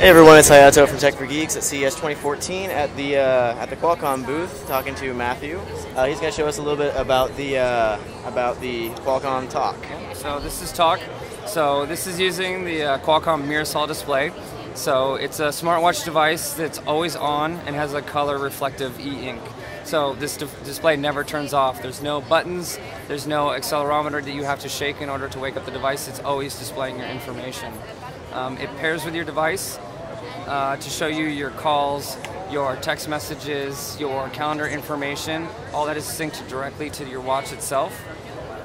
Hey everyone, it's Hayato from Tech for Geeks at CES 2014 at the Qualcomm booth, talking to Matthew. He's going to show us a little bit about the Qualcomm Toq. So this is Toq. So this is using the Qualcomm Mirasol display. So it's a smartwatch device that's always on and has a color reflective e-ink. So this display never turns off. There's no buttons, there's no accelerometer that you have to shake in order to wake up the device. It's always displaying your information. It pairs with your device to show you your calls, your text messages, your calendar information. All that is synced directly to your watch itself.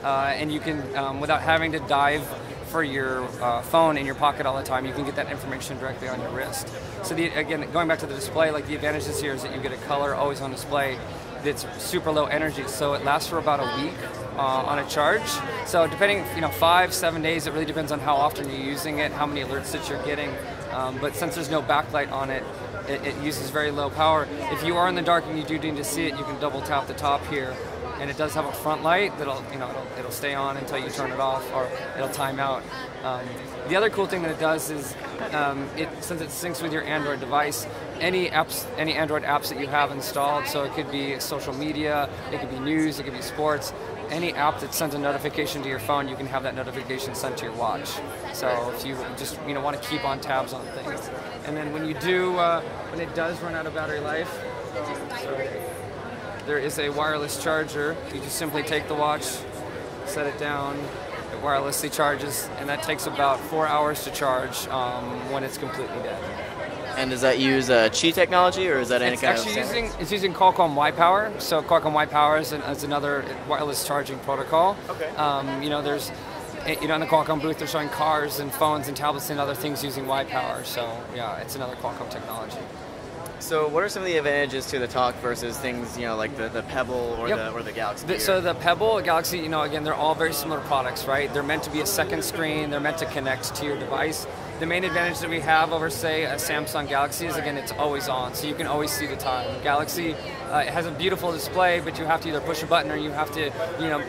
And you can, without having to dive for your phone in your pocket all the time, you can get that information directly on your wrist. So again, going back to the display, like the advantages here is that you get a color always on display that's super low energy, so it lasts for about a week on a charge. So depending, 5-7 days, it really depends on how often you're using it, how many alerts that you're getting. But since there's no backlight on it, it uses very low power. If you are in the dark and you do need to see it, you can double tap the top here. And it does have a front light that'll, it'll stay on until you turn it off, or it'll time out. The other cool thing that it does is, since it syncs with your Android device, any Android apps that you have installed, so it could be social media, it could be news, it could be sports, any app that sends a notification to your phone, you can have that notification sent to your watch. So if you just want to keep on tabs on things, and then when you do, when it does run out of battery life, there is a wireless charger. You just simply take the watch, set it down, it wirelessly charges, and that takes about 4 hours to charge when it's completely dead. And does that use Qi technology, or is that any kind of standard? It's using Qualcomm Y-Power. So Qualcomm Y-Power is another wireless charging protocol. Okay. There's, in the Qualcomm booth, they're showing cars and phones and tablets and other things using Y-Power. So yeah, it's another Qualcomm technology. So what are some of the advantages to the Toq versus things, like the Pebble or the Galaxy? So the Pebble, Galaxy, again, they're all very similar products, right? They're meant to be a second screen. They're meant to connect to your device. The main advantage that we have over, say, a Samsung Galaxy is, again, it's always on, so you can always see the time. Galaxy, it has a beautiful display, but you have to either push a button or you have to,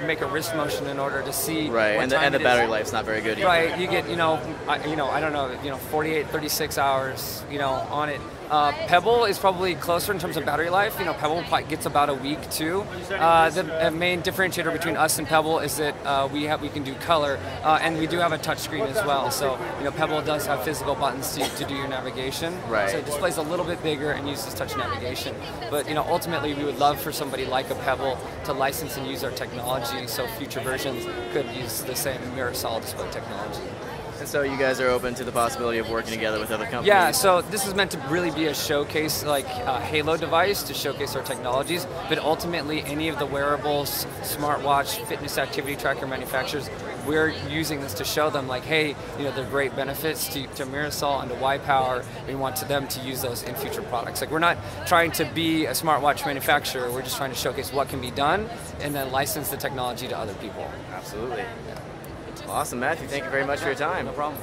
make a wrist motion in order to see. Right, what and time the battery life's not very good either. Right, you get, I don't know, 48, 36 hours, on it. Pebble is probably closer in terms of battery life. Pebble probably gets about a week too. The main differentiator between us and Pebble is that we can do color, and we do have a touch screen as well. So Pebble does have physical buttons to do your navigation. Right. So it display's a little bit bigger and uses touch navigation. But ultimately, we would love for somebody like a Pebble to license and use our technology, so future versions could use the same Mirasol display technology. And so you guys are open to the possibility of working together with other companies? Yeah, so this is meant to really be a showcase, like a Halo device to showcase our technologies, but ultimately any of the wearables, smartwatch, fitness activity tracker manufacturers, we're using this to show them like, hey, there are great benefits to Mirasol and to Y-Power. We want them to use those in future products. Like, we're not trying to be a smartwatch manufacturer, we're just trying to showcase what can be done and then license the technology to other people. Absolutely. Yeah. Awesome, Matthew. Thank you very much for your time. No problem.